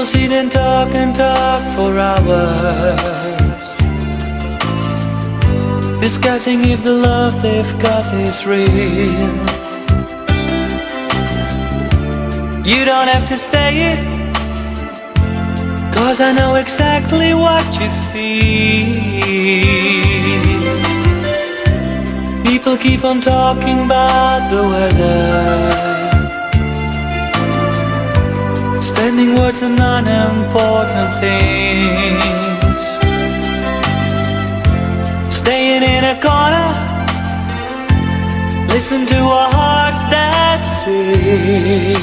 People sit and talk for hours, discussing if the love they've got is real. You don't have to say it, 'cause I know exactly what you feel. People keep on talking about the weather, spending words on unimportant things, staying in a corner, listen to our hearts that sing.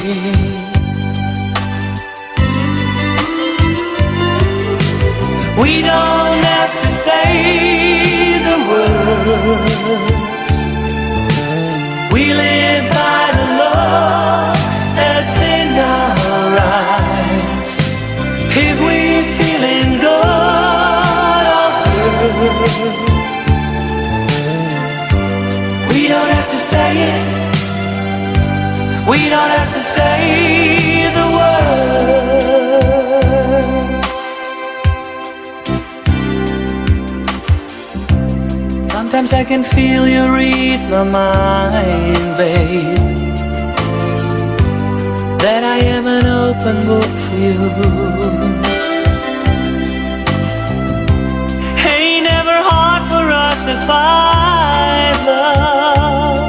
We don't have to say the words, we live by the love that's in our eyes. If we're feeling good or hurt, we don't have to say it, we don't have to say the words. Sometimes I can feel you read my mind, babe, that I am an open book for you. Ain't never hard for us to find love,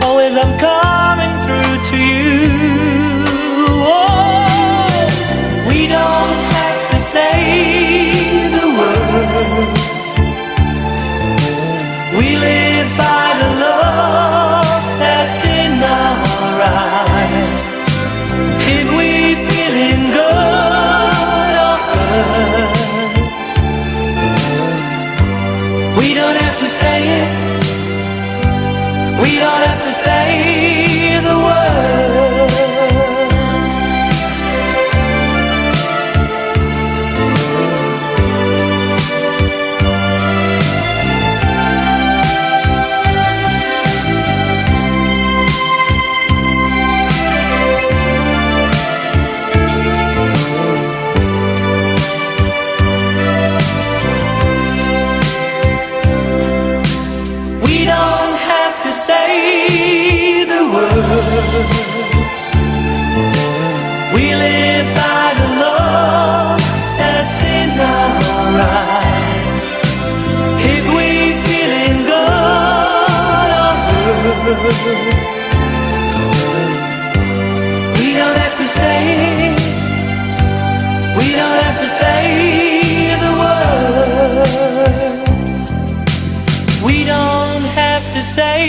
always I'm coming through to you. Oh, we don't have to say the words, we live by the love that's in our eyes. If we're feeling good or hurt, we don't have to say it, we don't have to say the words. We live by the love that's in our eyes. If we're feeling good or hurt, we don't have to say it, we don't have to say the words, we don't have to say.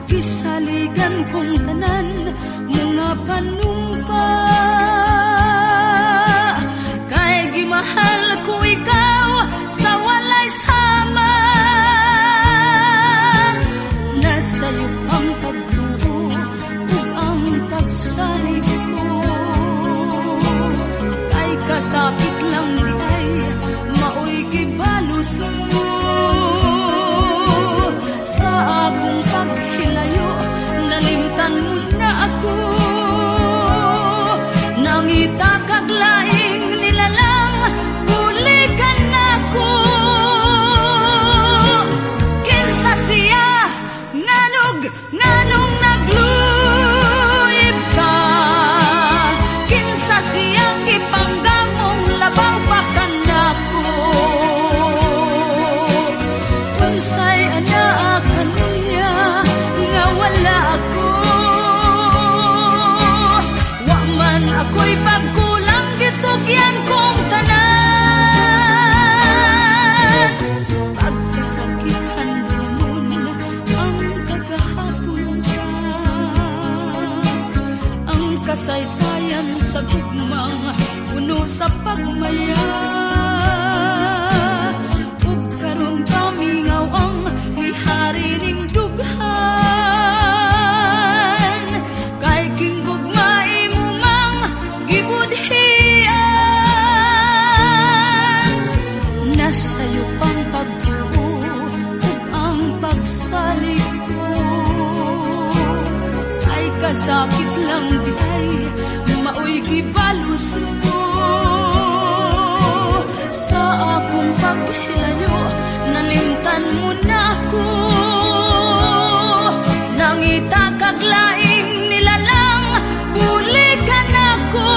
Kisaligan kong tanan, mga panumpa, kay gimahal ko ikaw sa walay sama. Nasa'yo ang pagtuo ug ang pagsalig ko, kay kasakit lang di ay maoy gibalos mo. Sa akong paghilayo, nalimtan mo na ako, na pagsalik ko ay kasakit lang di ay maoy gibalos mo sa akong paghilayo nalimtan mo na ko nangita kaglaing nilalang bulikan ako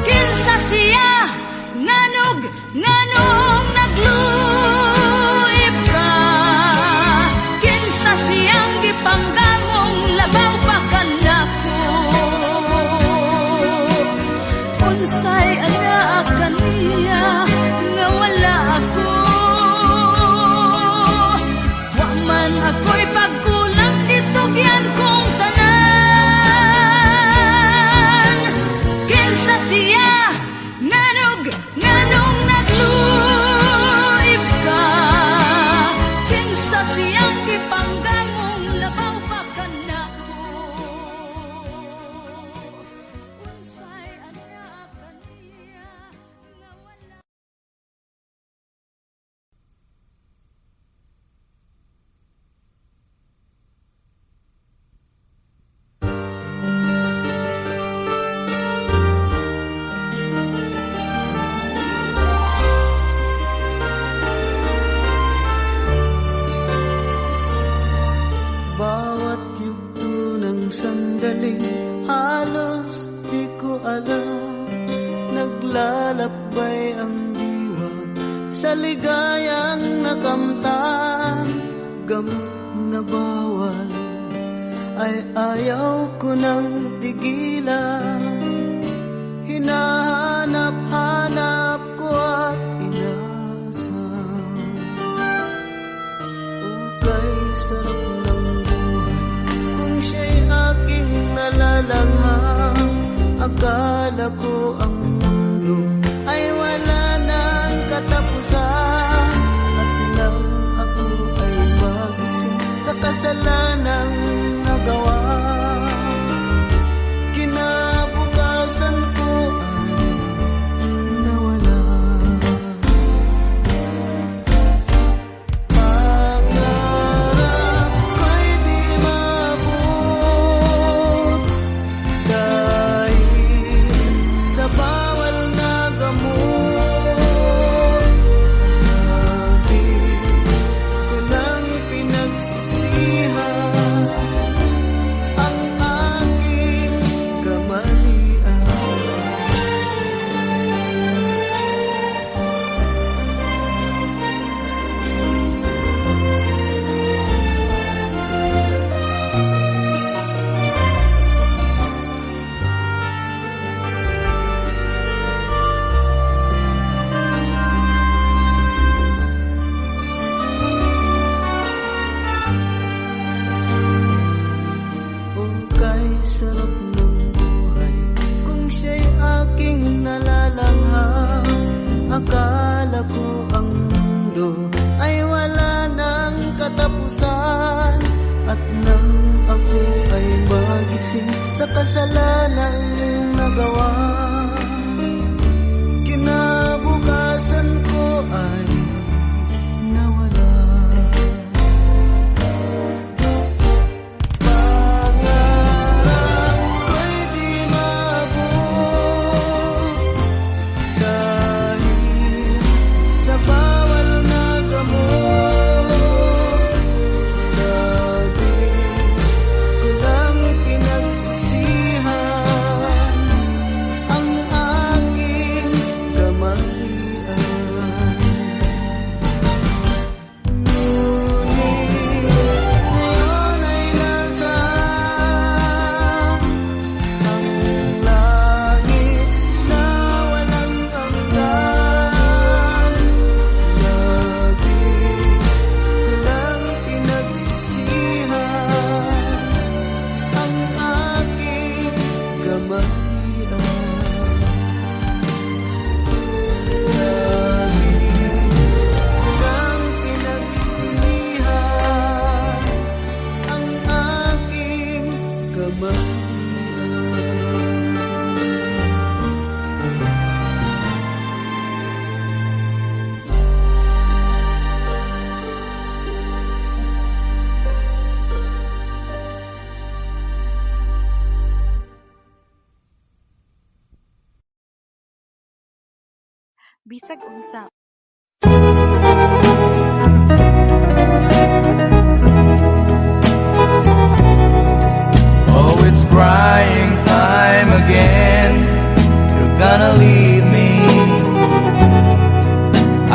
kinsa siya nganong nagluip ka kinsa siyang gipanggamong labaw pa kanako unsay anak kaniya nga wala ako wa man ako'y pagkulang itugyan kong tanan kinsa siya nganong nagluip ka kinsa siyang gipanggamong labaw pa kanako unsay anak kaniya nga wala Bawat yugto ng sandali, halos di ko alam. Naglalakbay ang diwa sa ligayang nakamtan. Gamot na bawal ay ayaw ko nang tigilan. Hinahanap-hanap ko at inasam. Ukay sarap ng kung siya'y aking nalalangham. Akala ko ang mundo ay wala nang katapusan. At nang ako ay magising sa kasalanang nagawa, kinabukasan ko ay nawala. Pangarap ko'y di maabot dahil sa bawal na gamot. Lagi ko nang pinagsisihan ang aking kamalian. Ukay sarap ng buhay kung siya'y aking nalalangham. Akala ko ang mundo ay wala nang katapusan. At nang ako ay magising sa kasalanang nagawa, kinabukasan ko ay nawala. Pangarap ko'y di maabot dahil sa bawal na gamot. Lagi ko lang pinagsisihan bisag unsa. Oh, it's crying time again. You're gonna leave me.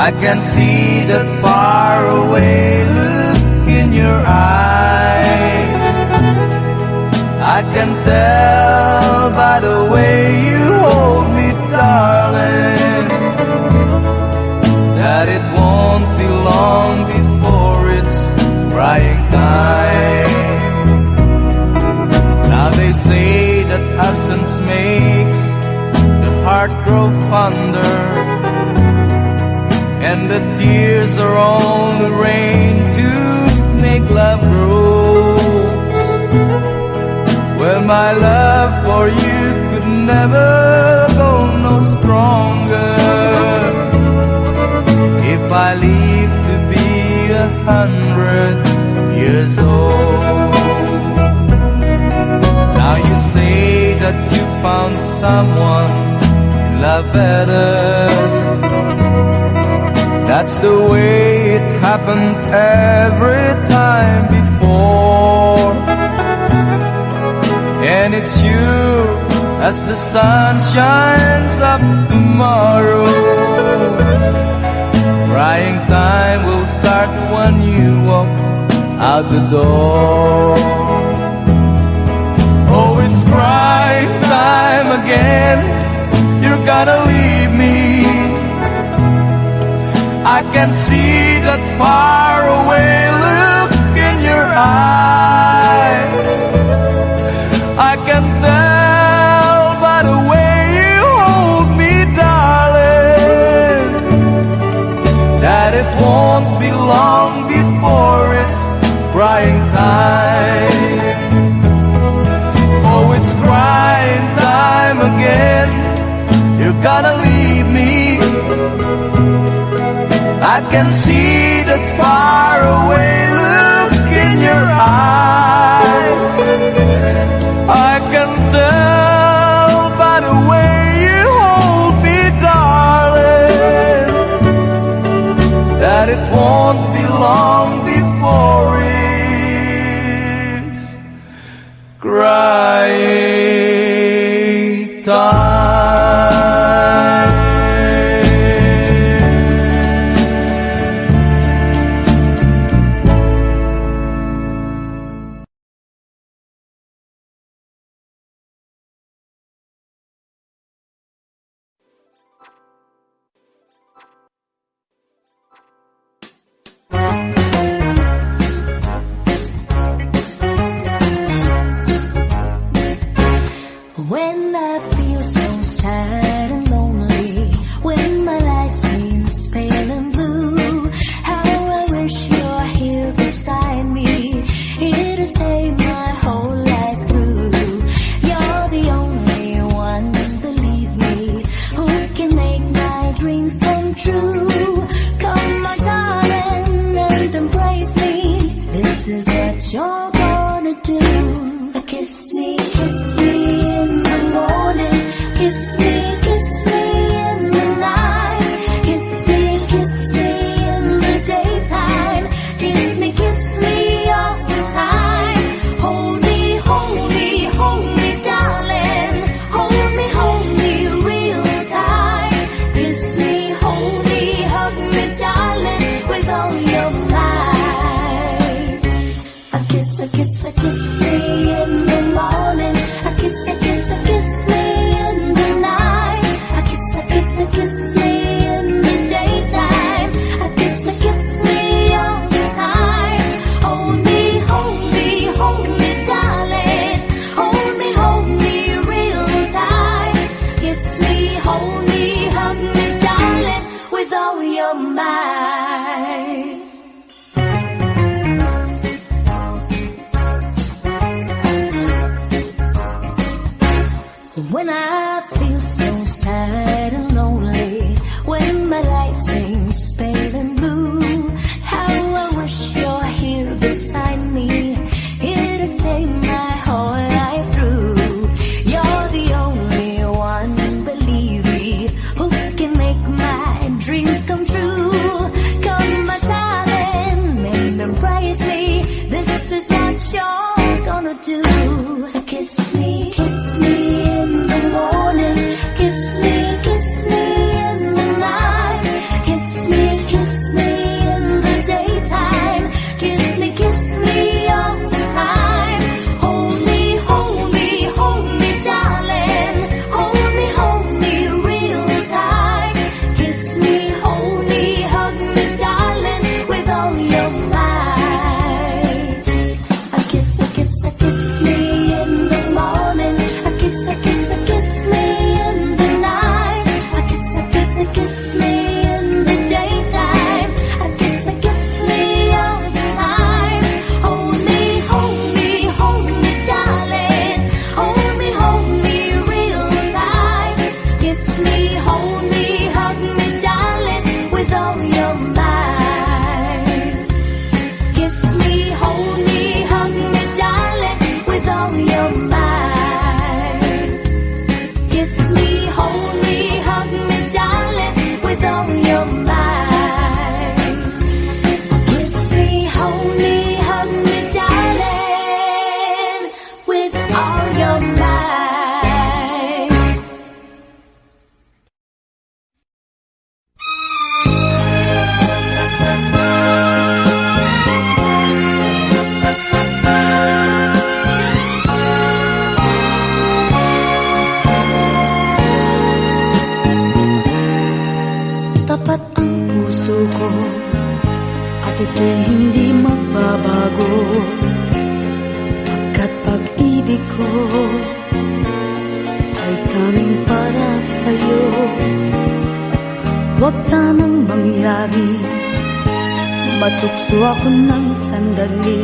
I can see that far away look in your eyes. I can tell by the way you hold me, darling, that it won't be long before it's crying time. Now they say that absence makes the heart grow fonder, and the tears are only rain to make love grow. Well, my love for you could never go no stronger if I live to be 100 years old. Now you say that you found someone you love better. That's the way it happened every time before. And it's you as the sun shines up tomorrow. Crying time will start when you walk out the door. Oh, it's crying time again. You're gonna leave me. I can see that far away look in your eyes. I can tell by the way you hold me, darling, that it won't be long before it's crying time. Oh, it's crying time again. You're gonna leave me. I can see that far away look in your eyes. I can tell by the way you hold me, darling, that it won't be long before it's crying time. ito'y hindi magbabago, pagkat pag-ibig ko ay tanging para sa'yo. Huwag sanang mangyari matukso ako ng sandali,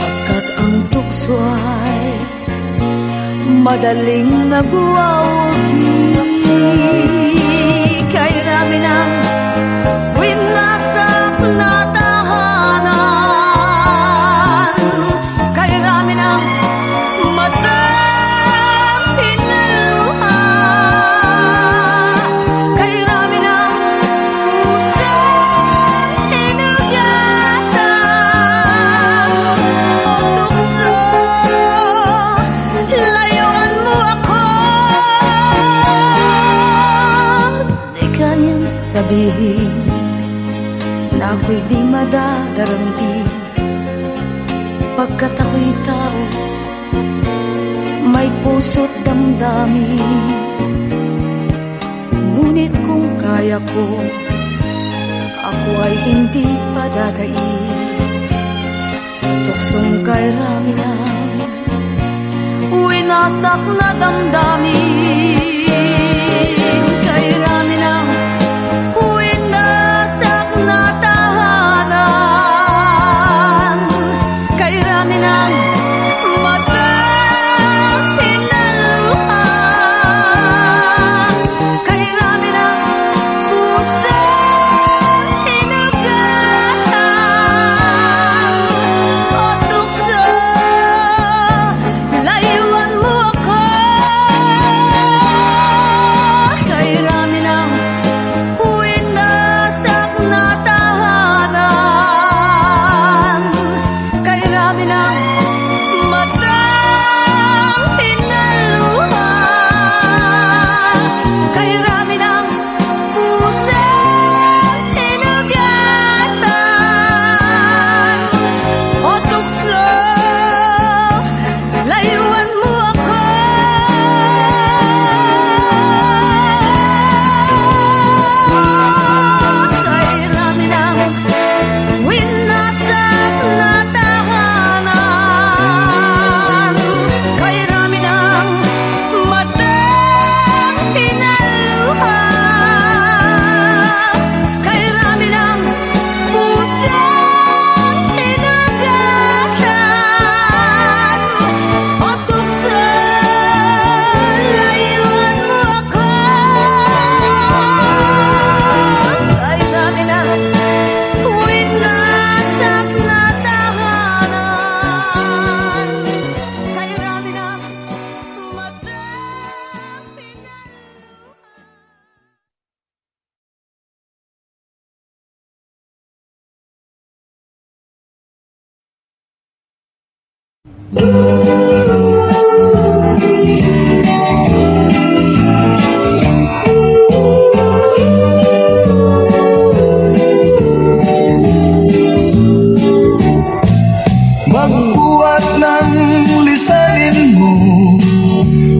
pagkat ang tukso ay madaling nagwawagi. Kay rami ng winasak na tahanan, kay rami ng matang pinaluha, kay rami ng pusang inugatan o tukso, layuan mo ako. Di kayang sabihin na ako'y di madadaramdam, pagkat ako'y tao, may puso't damdamin. Ngunit kung kaya ko, ako ay hindi padadaig sa tuksong kay rami ng winasak na damdamin. Kay rami ng winasak na tahanan, kay rami ng matang pinaluha, kay rami ng pusang inugatan o tukso, layuan mo ako. Kay rami ng winasak na tahanan, kay rami ng matang pinaluha, kay rami ng pusang inugatan o tukso, layuan mo ako. Kay rami ng winasak na tahanan, kay rami ng matang pinaluha, kay rami ng pusang inugatan o tukso, layuan mo ako. Kay rami ng winasak na tahanan, kay rami ng matang pinaluha. Magbuhat ng lisanin mo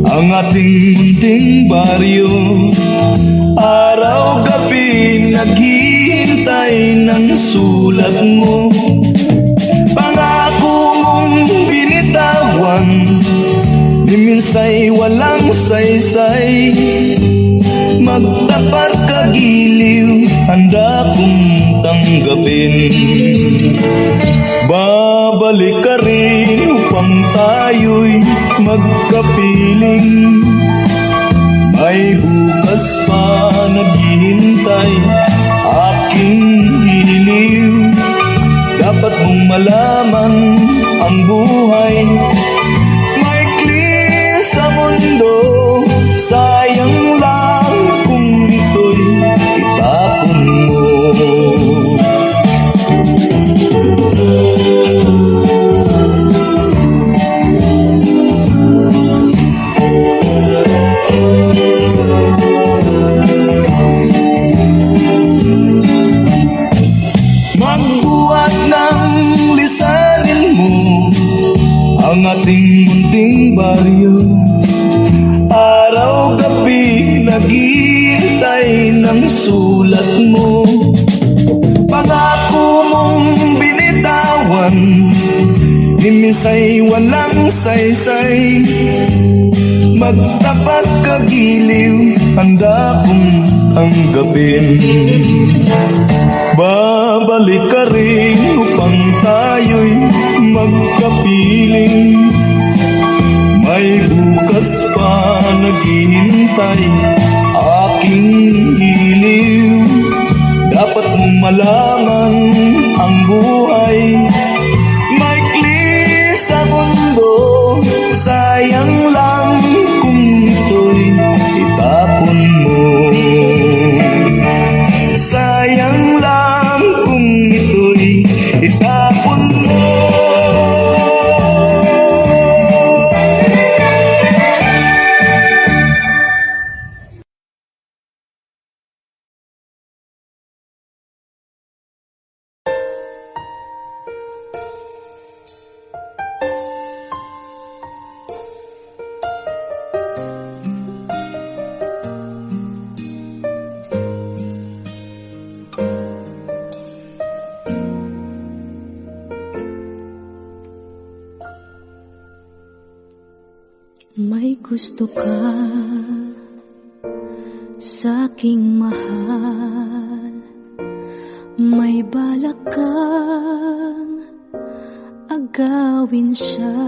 ang ating munting baryo. Araw-gabi naghihintay ng sulat mo. Pangako mong binitawan, di minsa'y walang saysay. Magtapat kagiliw, handa kong tanggapin. Babalik ka rin upang tayo'y magkapiling. May bukas pa naghihintay, aking hiniliw. Dapat mong malaman ang buhay maikli sa mundo. Sayang lang kung ito'y itapon mo. Magbuhat ng lisanin mo ang ating munting baryo. Araw-gabi naghihintay ng sulat mo. Pangako mong binitawan, nimisay walang saysay. Magtapat kagiliw, handa kong tanggapin. Babalik ka rin upang tayo'y magkapiling. May bukas pa naghihintay, aking iliw. Dapat mong malaman ang buhay maikli sa mundo. Sayang lang kung ito'y itapon mo. Sayang lang kung ito'y itapon mo. May gusto ka sa'king mahal, may balak kang agawin siya.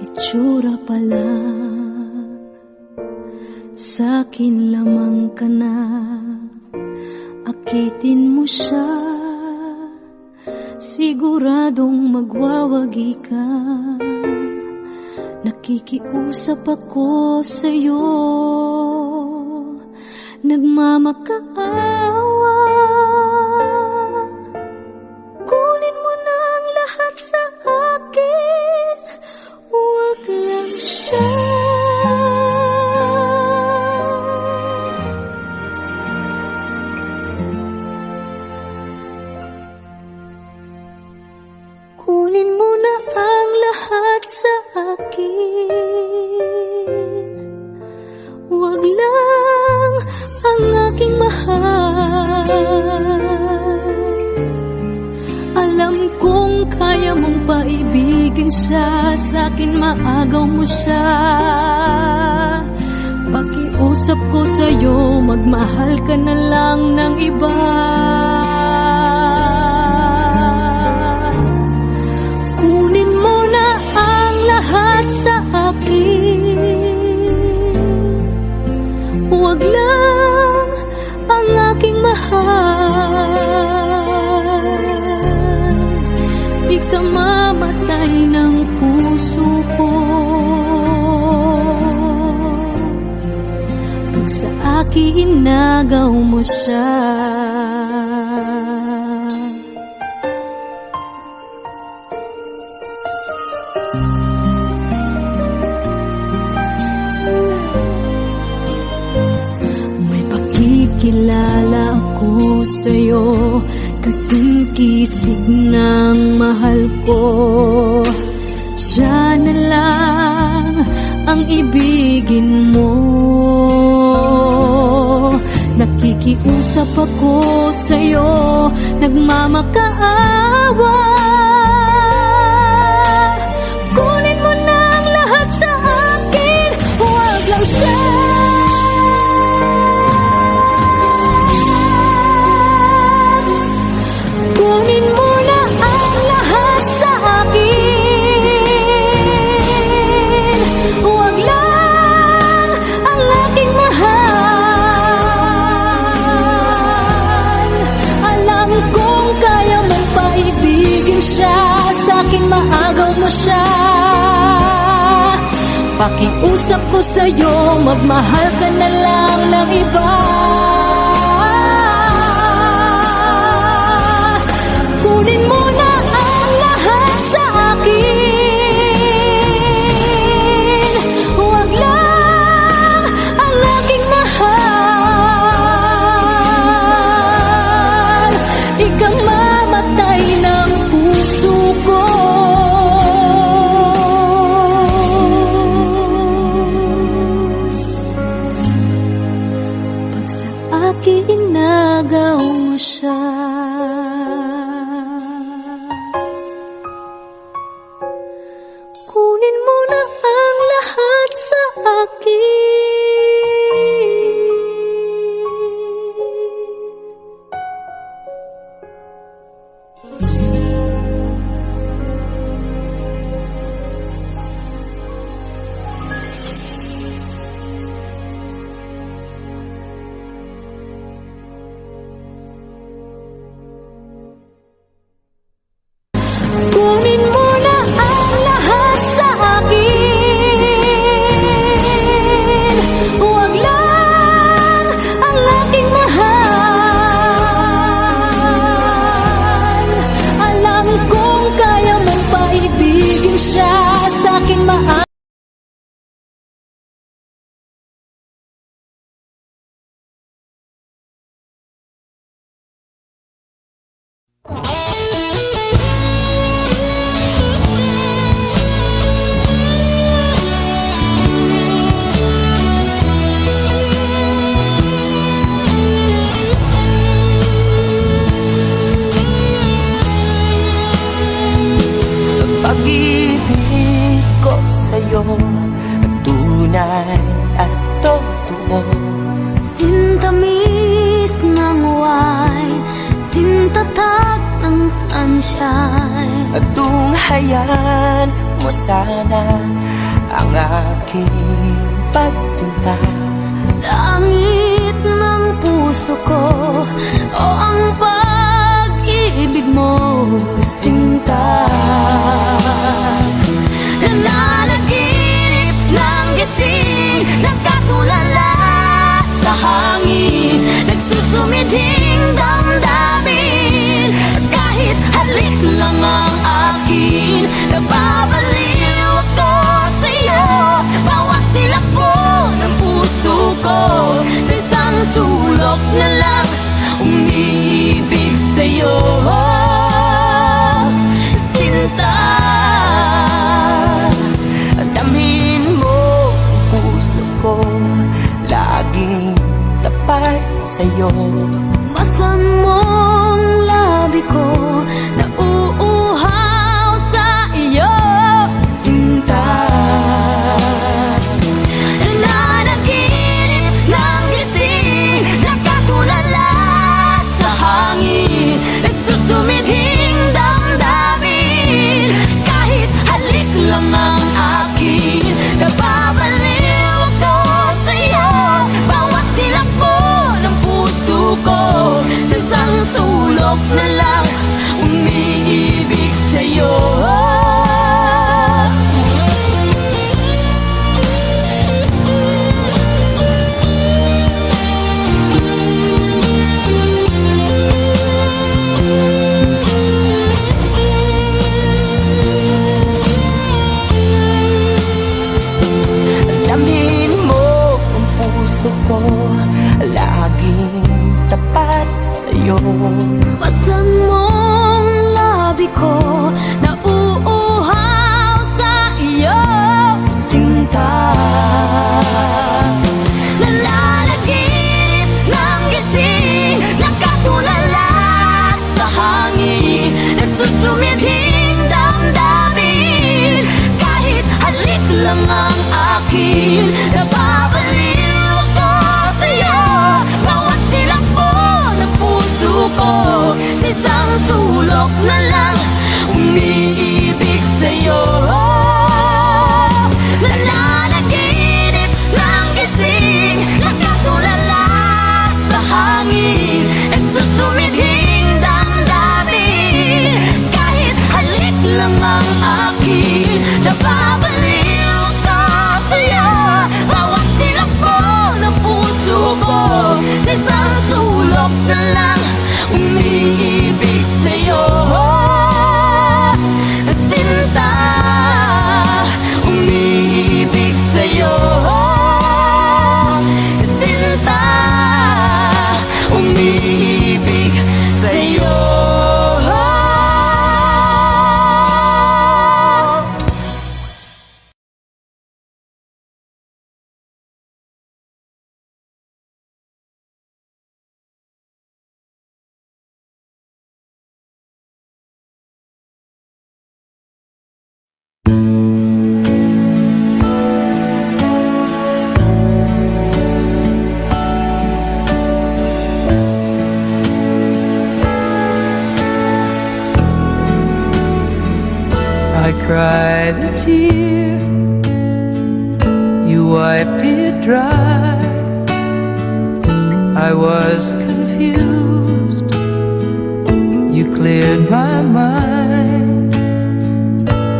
Itsura pa lang, sa'kin lamang ka na, akitin mo siya. Siguradong magwawagi ka. Nakikiusap ako sa'yo, nagmamakaawa. Kunin mo na ang lahat sa akin, huwag lang siya. Kunin mo na ang lahat sa akin, huwag lang ang aking mahal. Alam kong kaya mong paibigin siya, sa'kin maagaw mo siya. Pakiusap ko sa'yo, magmahal ka na lang ng iba. Kunin mo na ang lahat sa akin, huwag lang ang aking mahal. Di ka mamatay ng puso ko pag sa akin inagaw mo siya. Kilala ako sa'yo, kasing kisig ng mahal ko. Siya na lang ang ibigin mo. Nakikiusap ako sa'yo, nagmamakaawa. Kunin mo na ang lahat sa akin, huwag lang siya. Kunin mo na ang lahat sa akin, huwag lang ang aking mahal. Alam kong kaya mong paibigin siya, sa'kin maagaw mo siya. Pakiusap ko sa'yo, magmahal ka na lang ng iba. Kunin mo na ang lahat sa akin, huwag lang ang aking mahal. Ikang mamatay ng puso ko pag sa maibigin siya sa akin Pag-ibig ko sa'yo tunay at totoo. Sintamis ng wine, sintatag ng sunshine. At tunghayan mo sana ang aking pagsinta. Langit ng puso ko, o ang pag-ibig mo, sinta. Nananaginip ng gising, nagkatulala sa hangin, nagsusumiding damdamin. Kahit halik lang ang akin, nababaliw ako sa'yo. Bawat silakbo ng puso ko, sa isang sulok na lang umiibig sa'yo. Sinta, Damhin mo ang puso ko, laging tapat sa'yo. masdan mong labi ko, nauuhaw sa iyo. Sinta, Nananaginip ng gising, nagkatulala sa hangin, nagsusumiding damdamin. Kahit halik lang ang akin, nababaliw ako sa'yo. Bawat silakbo ng puso ko, sa isang sulok na lang umiibig sa'yo. damhin mo ang puso ko, laging tapat sa'yo. Masdan mong labi ko, nauuhaw sa iyo. Sinta, Nananaginip ng gising, nagkatulala sa hangin, nagsusumiding damdamin. Kahit halik lang ang akin, nababaliw ako sa'yo. Bawat silakbo ng puso ko, sa isang sulok na lang umiibig sa'yo. Nananaginip ng gising, nagkatulala sa hangin, nagsusumiding damdamin. Kahit halik lang ang akin, nababaliw ako sa'yo. Bawat silakbo ng puso ko, sa isang sulok na lang umiibig sa'yo. Sinta, umiibig sa'yo. Sinta, umiibig sa'yo. I cried a tear, you wiped it dry. I was confused, you cleared my mind.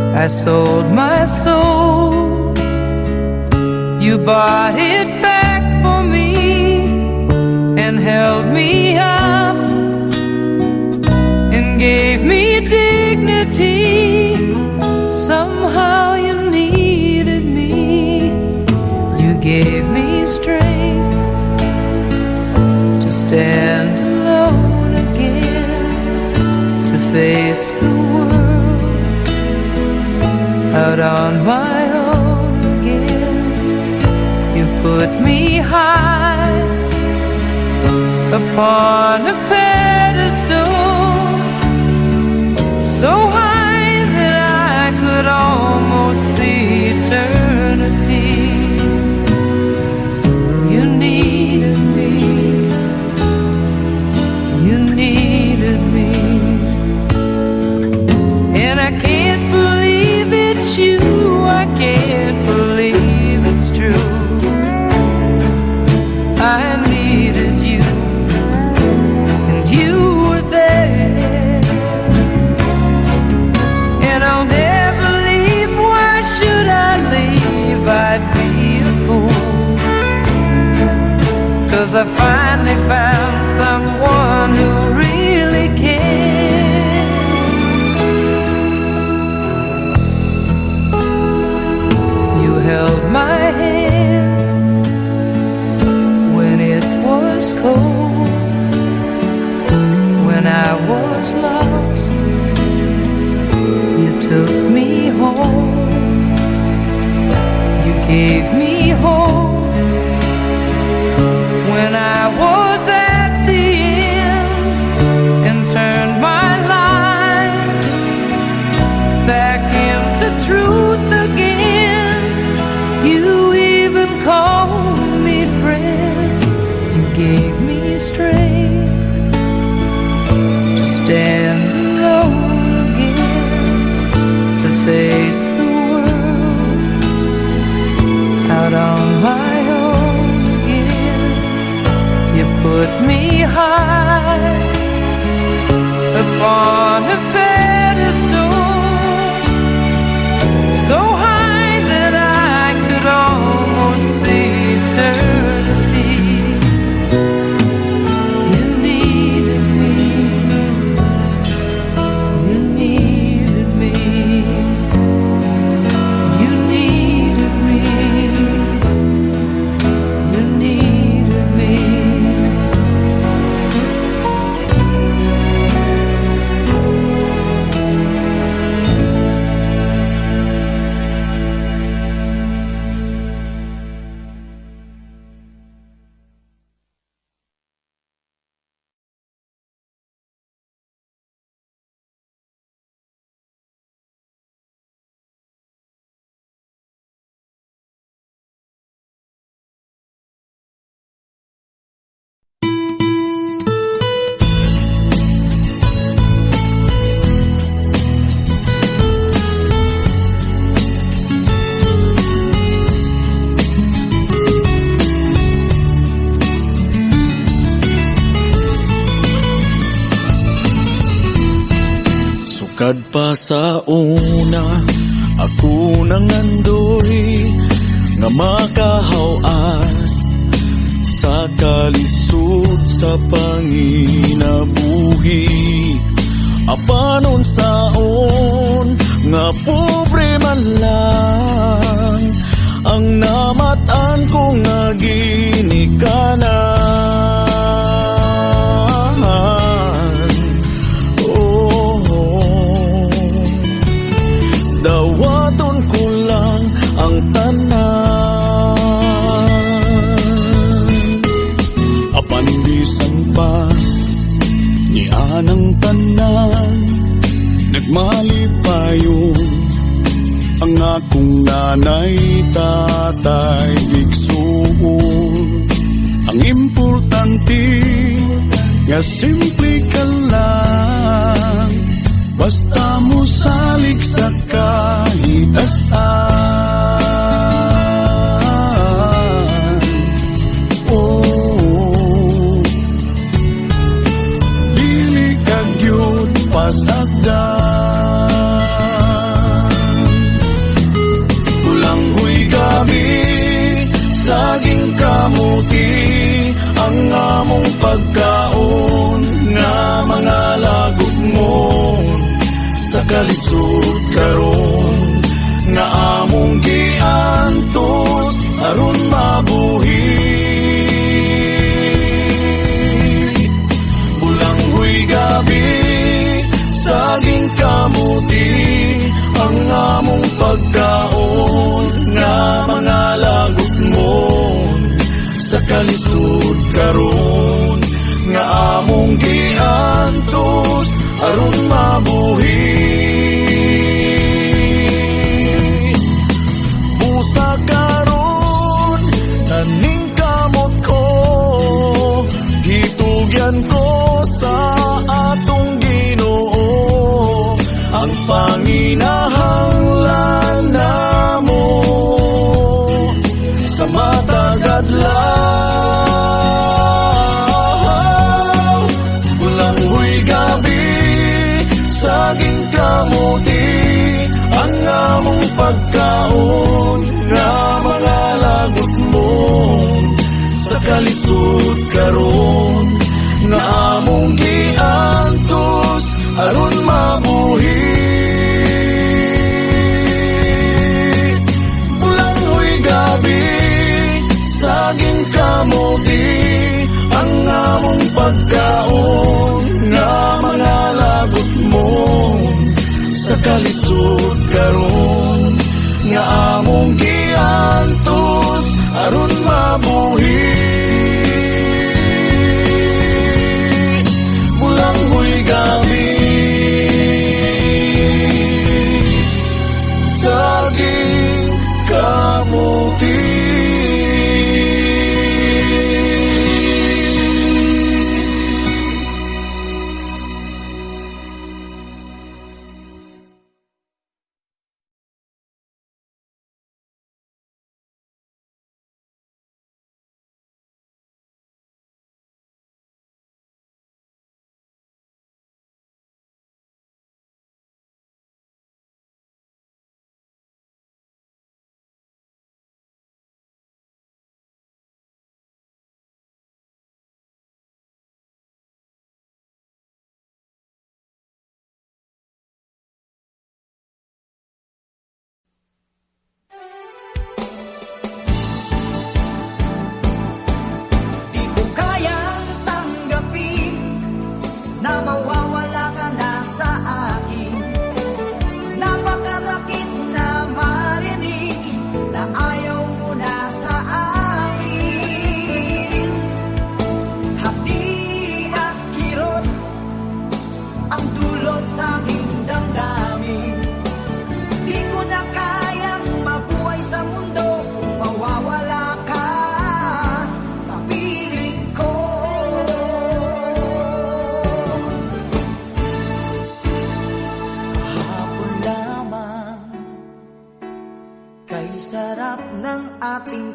I sold my soul, you bought it back for me and held me up and gave me dignity. Somehow me strength to stand alone again, to face the world out on my own again. You put me high upon a pedestal, so high that I could almost see eternity. You needed me, you needed me, and I can't believe it's you, I can't believe it's true. I needed you, and you were there, and I'll never leave. Why should I leave? I'd be a fool, 'cause I finally found someone who really cares. You held my hand when it was cold, when I was lost. You took me home, you gave me hope when I was at the end, and turned my life back into truth again. You even called me friend, you gave me strength to stand alone again, to face the world out on my own again. You put me high upon a pedestal, so high that I could almost see eternity. You needed me, you needed me, you needed me, you needed me. Sukad pa sa una, ako nang andoy nga makahawas sa kalisod sa panginabuhi. Apanon saon nga pobre man lang ang namatan ko nga ginikanan. Dawaton ko lang ang tanan, apan bisan pa ni anang tanan, nagmalipayon ang akong nanay, tatay, igsuon. Ang importante nga simple ka lang, basta mo salig sa kahitasan. Oh, dili kag yun pasagdan. Kulanghoy kami, saging kamuti, ang among pagkaon nga mga lagot mo sa kalisod karon nga among giantos aron mabuhi. karon nga among giantos aron mabuhi. Bulangoy gabi saging kamuti ang among pagkaon nga mga lagot mo sa kalisod karon nga among giantos aron mabuhi. Bulanghoy gabi saging kamuti.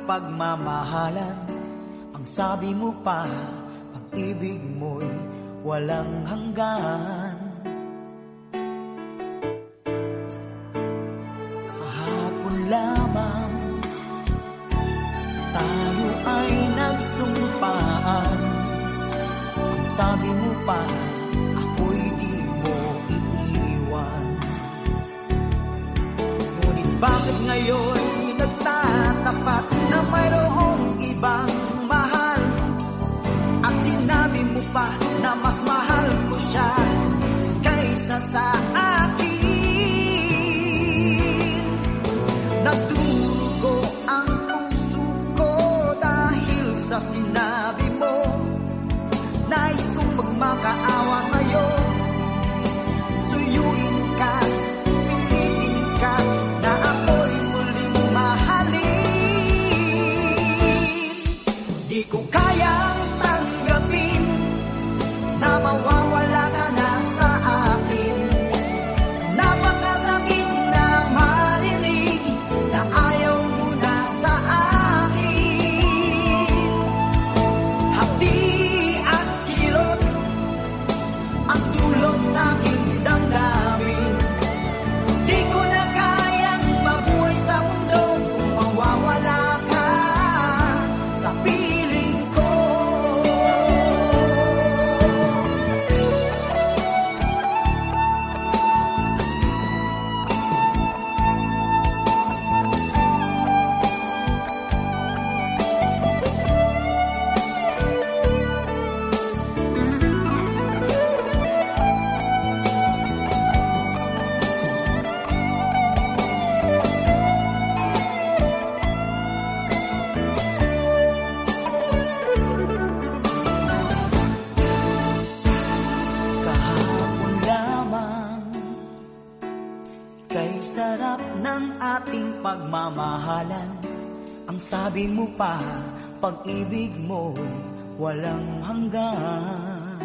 Pagmamahalan, ang sabi mo pa, pag-ibig mo'y walang hanggan. Kahapon lamang tayo ay nagsumpaan. Ang sabi mo pa, ako'y di mo iiwan. Ngunit bakit ngayon nagtatapat na mayroong ibang mahal? At sinabi mo pa na mas mahal mo siya kaysa sa akin. Nagdurugo ang puso ko dahil sa sinabi mo. Nais kong magmakaawa sa'yo, suyuin ka, pilitin ka na ako'y muling mahalin. Di ko kayang tanggapin na mawawala ka na sa akin. Napakasakit na marinig na ayaw mo na sa akin. Hapdi at kirot ang dulot sa aking damdamin. Di ko na kayang mabuhay sa mundo kung mawawala ka sa piling ko. Kahapon lamang, kay sarap ng ating pagmamahalan. Ang sabi mo pa, pag-ibig mo'y walang hanggan.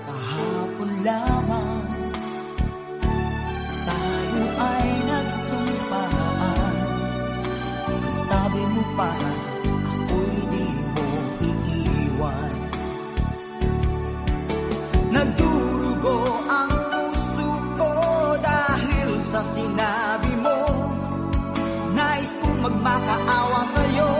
Kahapon lamang tayo ay nagsumpaan. Ang sabi mo pa, ako'y di mo iiwan. Nagdurugo ang puso ko dahil sa sinabi mo. Nais kong magmakaawa sa'yo,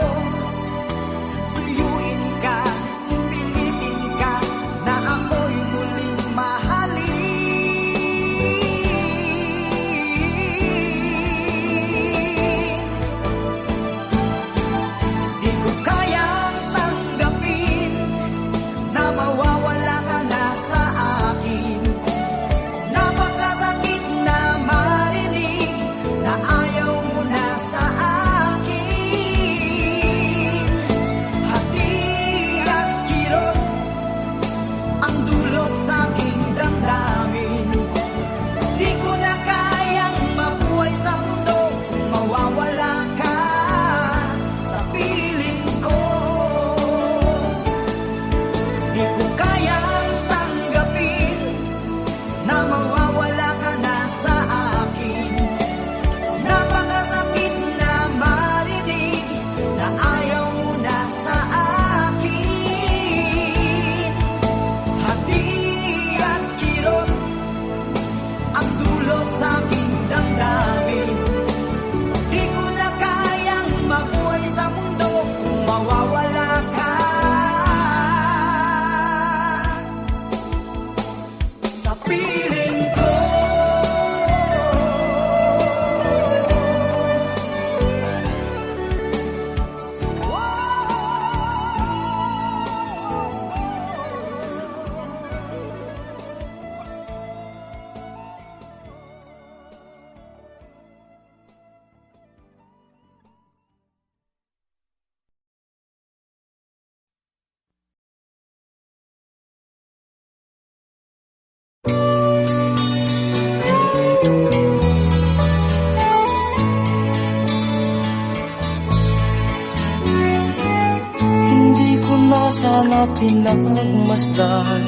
pinagmasdan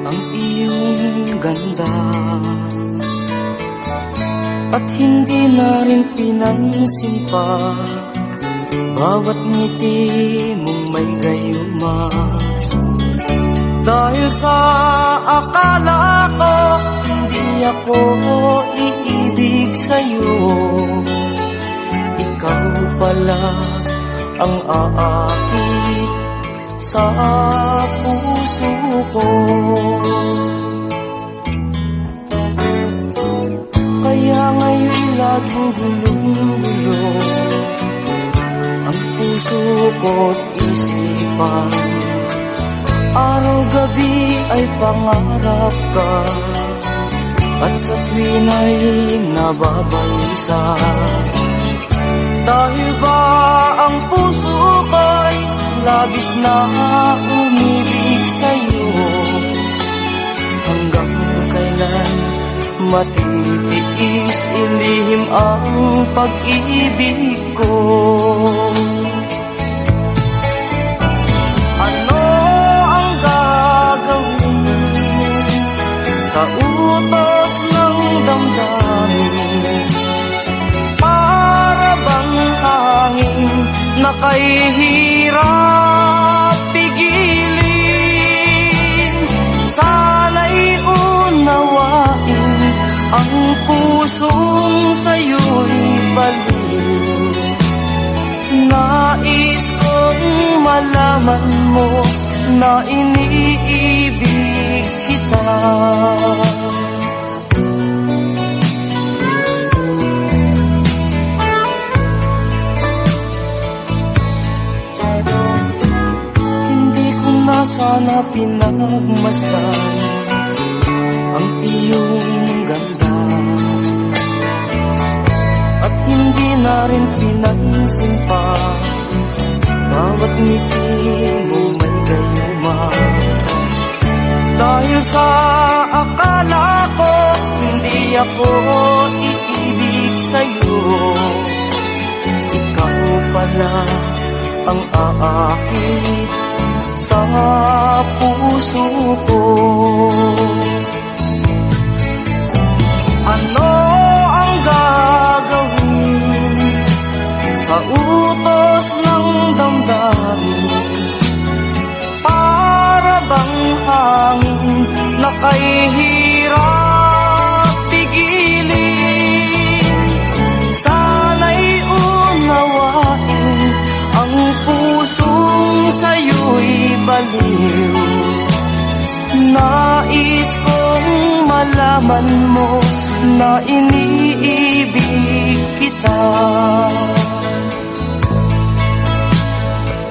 ang iyong ganda, at hindi na rin pinansin pa bawat ngiti mong may gayuma. Dahil sa akala ko hindi ako iibig sa'yo, ikaw pala ang aakit sa puso ko. Kaya ngayon laging gulong-gulo ang puso ko't isipan. Araw-gabi ay pangarap ka, at sa tuwin ay nababalisa. Dahil ba ang puso ko'y labis na umibig sa'yo, hanggang kailan matitiis ilihim ang pag-ibig ko? Ano ang gagawin sa utos ng damdamin? Para bang hangin na kahihirap pigilin? Sana'y unawain ang pusong sa'yo'y baliw. Nais kong malaman mo na iniibig kita. Hindi ko na sana pinagmasdan ang iyong ganda, at hindi na rin pinansin pa bawat ngiti mo may gayuma. Dahil sa akala ko hindi ako iibig sa'yo, ikaw pala ang aakit sa puso ko. Ano ang gagawin sa utos ng damdamin? Para bang hangin na kahihirap pigilin? Sana'y unawain ang pusong sa'yo'y baliw. Nais kong malaman mo na iniibig kita.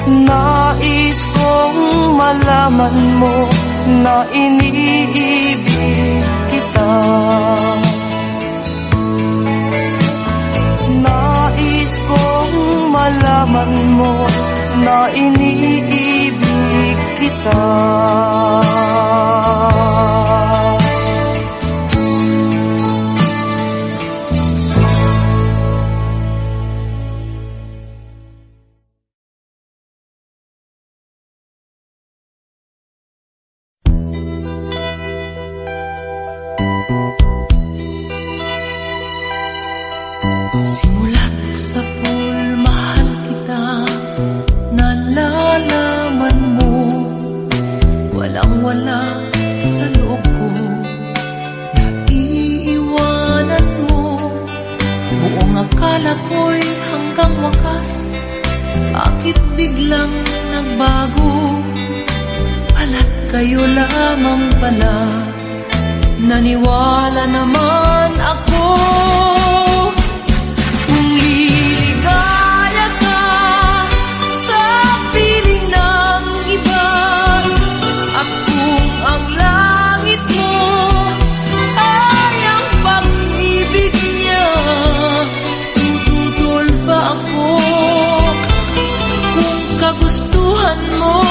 Nais kong malaman mo na iniibig kita. Nais kong malaman mo na iniibig kita. Simulat sa pool, mahal kita, nalalaman mo, walang-wala sa loob ko, naiiwanan mo. Buong akala ko'y hanggang wakas, bakit biglang nagbago? Pala't kayo lamang pala, naniwala naman ako. Kung liligaya ka sa piling ng iba, at kung ang langit mo ay ang pag-ibig niya, tututol ba ako? Kung kagustuhan mo,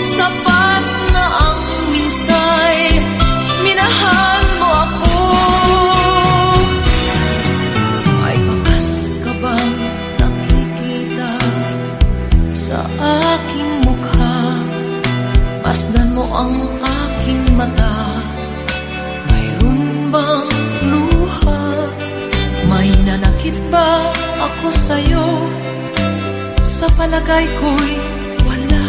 sapat na ang minsay, minahal mo ako. Masdan mo ang aking mata. Mayroon bang luha? May nanakit ba ako sa'yo? Sa palagay ko'y wala.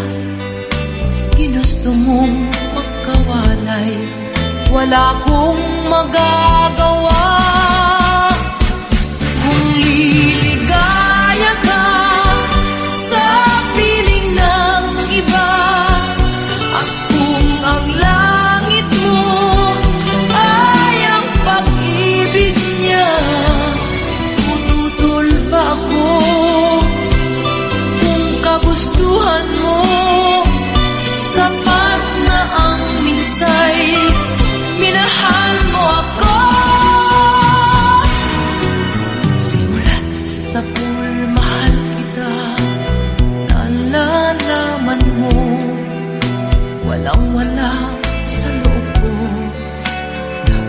Ginusto mong magkawalay, wala akong magagawa. Kung liligaya ka sa piling ng iba, at kung ang langit mo ay ang pag-ibig niya, tututol ba ako? Kung kagustuhan mo, sapat na ang minsay, minahal mo ako. Simulat sa pool, mahal kita, nalalaman mo, walang-wala sa loob ko,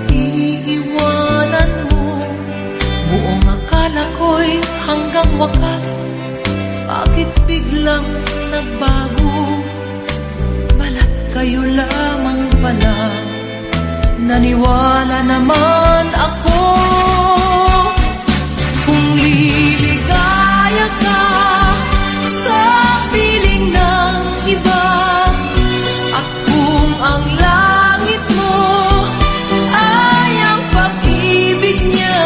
naiiwanan mo. Buong akala ko'y hanggang wakas, bakit biglang nagbago? Balat kayo lamang pala, naniwala naman ako. Kung liligaya ka sa piling ng iba, at kung ang langit mo ay ang pag-ibig niya,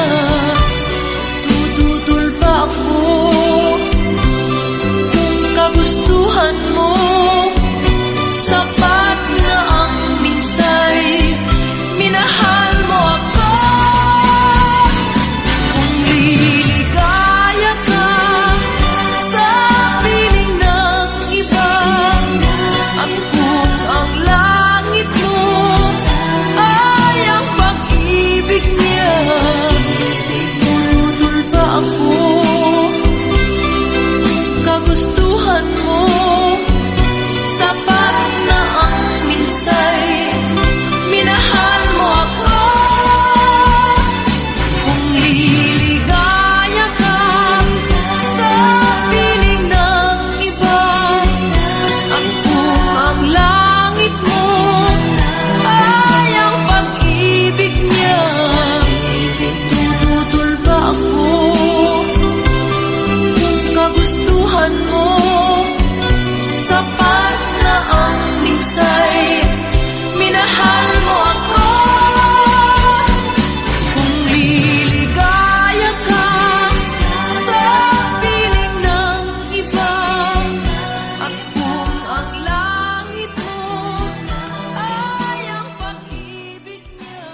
tututol ba ako? Kung kagustuhan mo, sapat na ang minsay, minahal mo ako. Kung liligaya ka sa piling ng iba, at kung ang langit mo ay ang pag-ibig niya, tututol ba ako? Kagustuhan mo, sapat na ang minsay, minahal mo ako. Kung liligaya ka sa piling ng iba, at kung ang langit mo ay ang pag-ibig niya, tututol ba ako? Kung kagustuhan mo, sapat na ang minsay, minahal mo ako. Kung liligaya ka sa piling ng iba, at kung ang langit mo ay ang pag-ibig niya,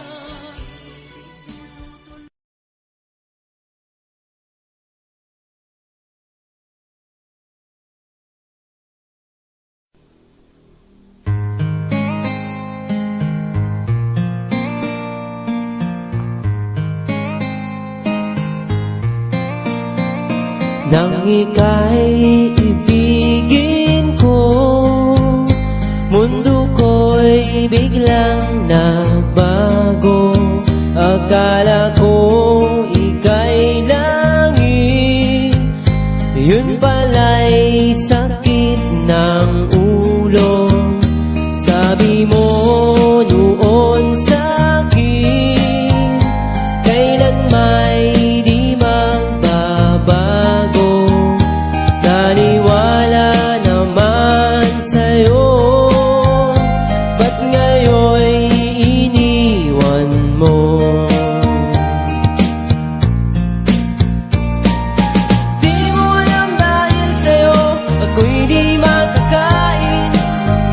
Nang ika'y ibigin ko, mundo ko'y biglang nagbago. Akala ko ika'y langit, yun pala'y sakit ng ulo. Sabi mo noon sa'kin, kailan may di magbabago. Naniwala naman sa'yo, ba't ngayon'y iniwan mo? Di mo alam dahil sa'yo ako'y di makakain,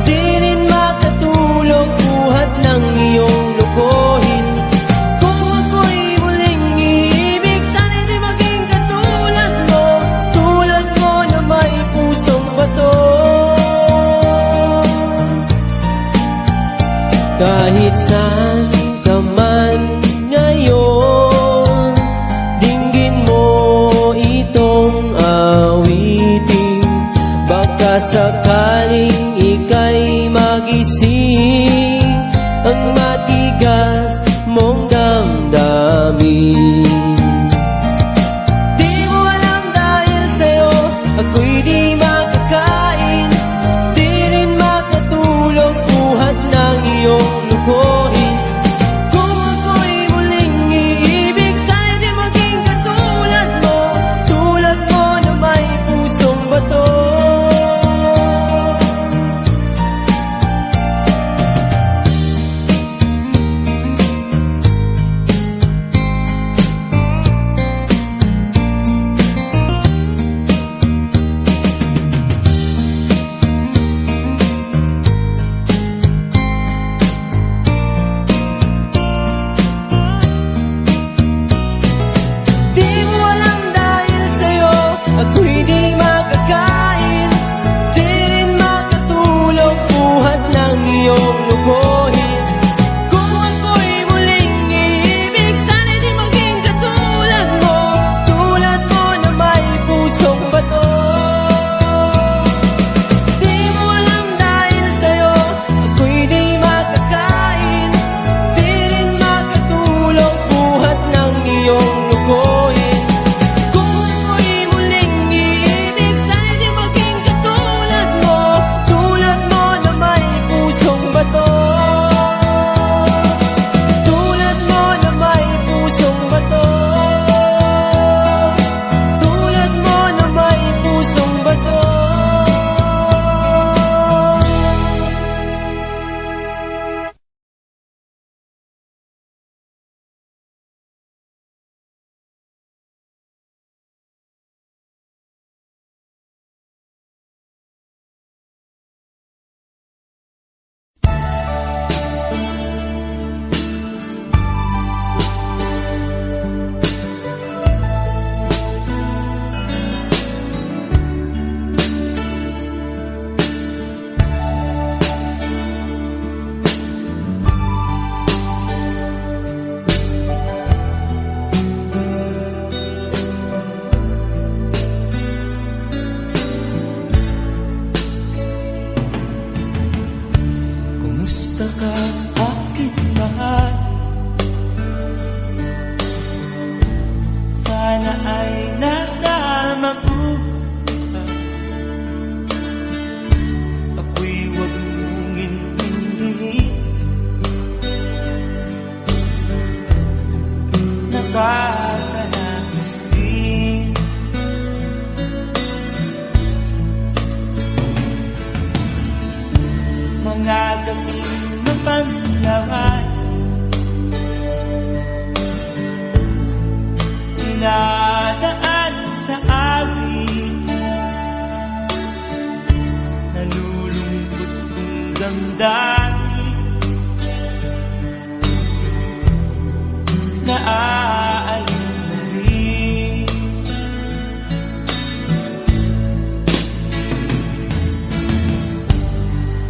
di rin makatulog buhat ng iyong lukohin. Kung ako'y muling iibig, sana'y di maging katulad mo, tulad mo na may pusong bato. Kahit saan ka man ngayon, dinggin mo itong awitin. Baka sakaling ika'y magising ang matigas mong damdamin. Di mo alam dahil sa'yo ako'y di makakain, di rin makatulog mga gabing mapanglawan, dinadaan sa amin, nalulungkot kong damdamin, naaalim na rin.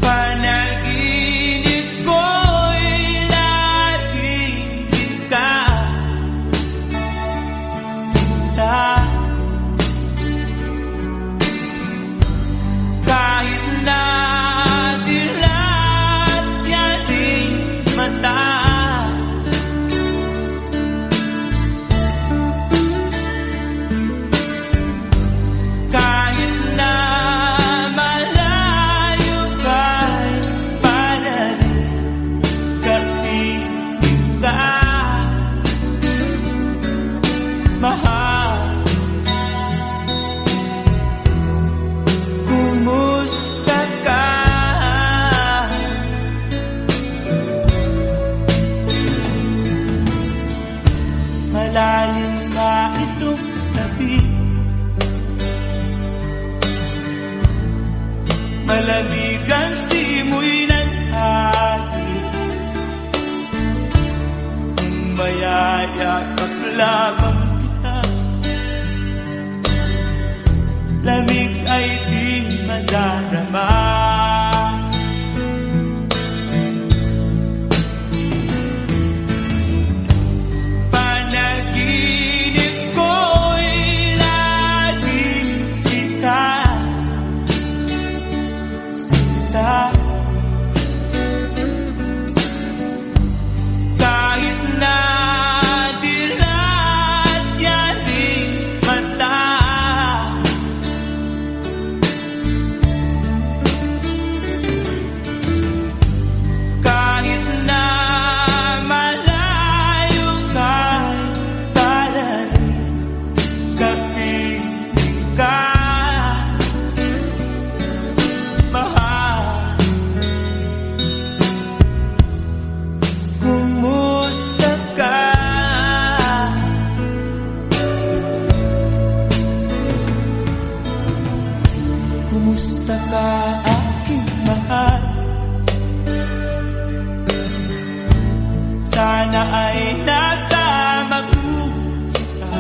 Panaginip ko'y laging ikaw, sinta. Kahit na dilat yaring mata, kahit na malayo ka'y para rin kapiling ka, mahal. Kumusta ka? Malalim na itong tabi, malamig ang simoy ng hangin, kung mayayakap lamang kita, lamig ay di madarama. Panaginip ko'y laging ikaw, sinta. Kahit na dilat yaring mata, kahit na malayo ka'y para rin kapiling ka, mahal. Kumusta ka? Kumusta ka, aking mahal? Sana ay nasa mabuti ka,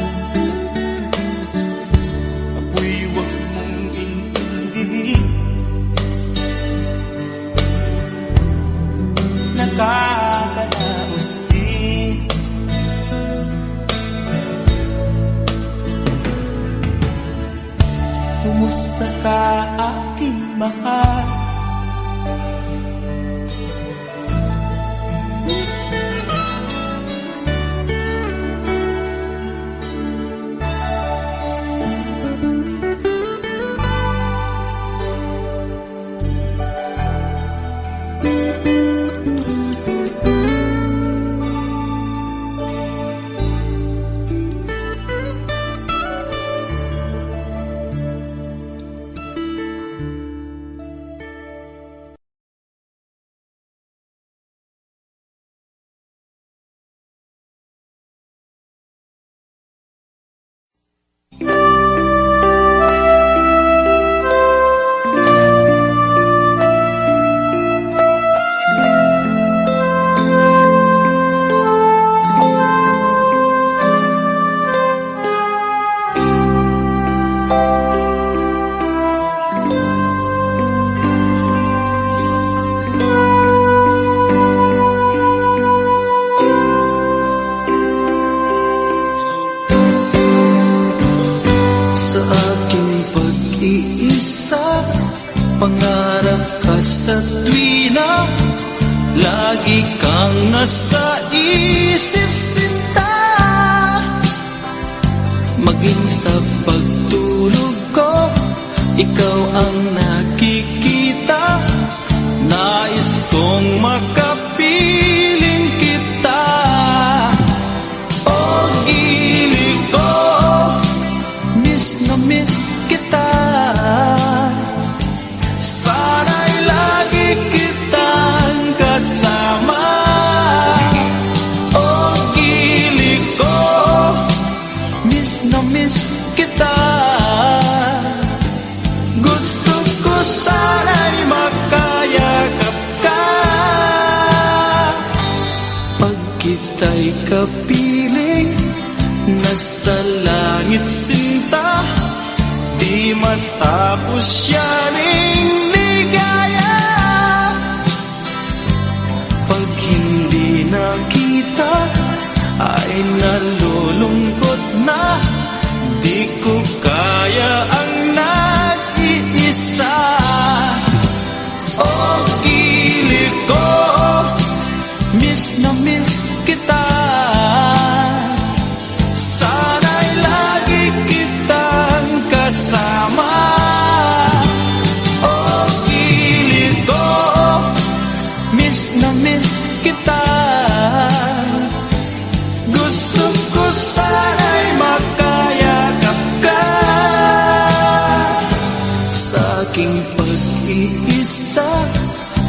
ako'y huwag mong intindihin, nakakaraos din. Kumusta ka, aking mahal? pangarap ka sa tuwina, lagi kang nasa isip sinta. Maging sa pagtulog ko, ikaw ang nakikita. Nais kong makapiling kita. O gilid ko, miss na miss kita. Sana'y lagi kita kapiling nasa langit sinta, di matapos yaning ligaya. Pag hindi nakita ay nalulungkot na, di ko kaya ang nag-iisa. O gilid ko, miss na miss kita. Sana'y lagi kitang kasama. O gilid ko, miss na miss kita. Gusto ko sana'y makayakap ka. Sa aking pag-iisa,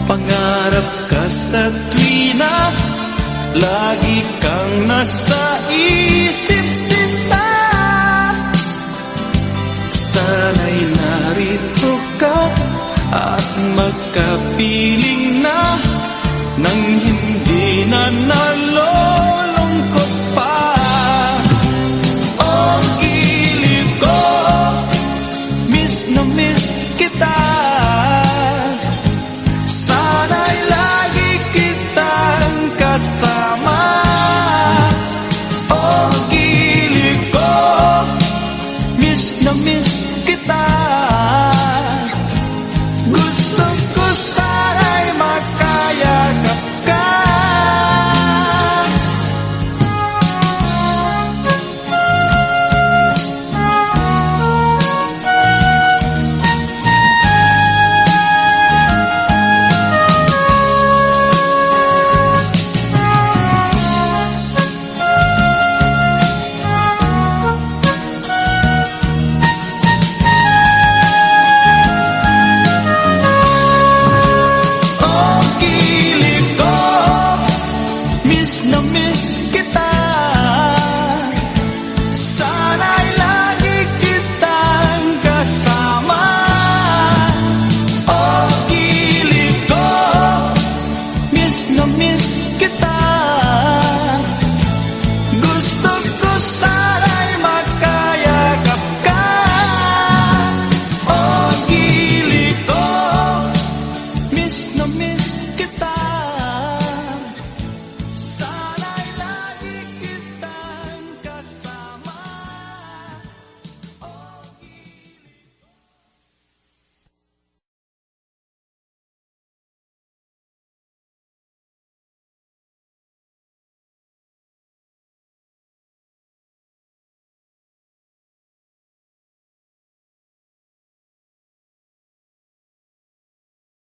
pangarap ka sa tuwina, lagi kang nasa isip sinta. Sana'y narito ka at magkapiling na, nang hindi na nalulungkot pa. O gilid ko, miss na miss kita. Sana'y lagi kitang kasama. O gilid ko, miss na miss kita. Gusto ko sana'y makayakap ka. Miss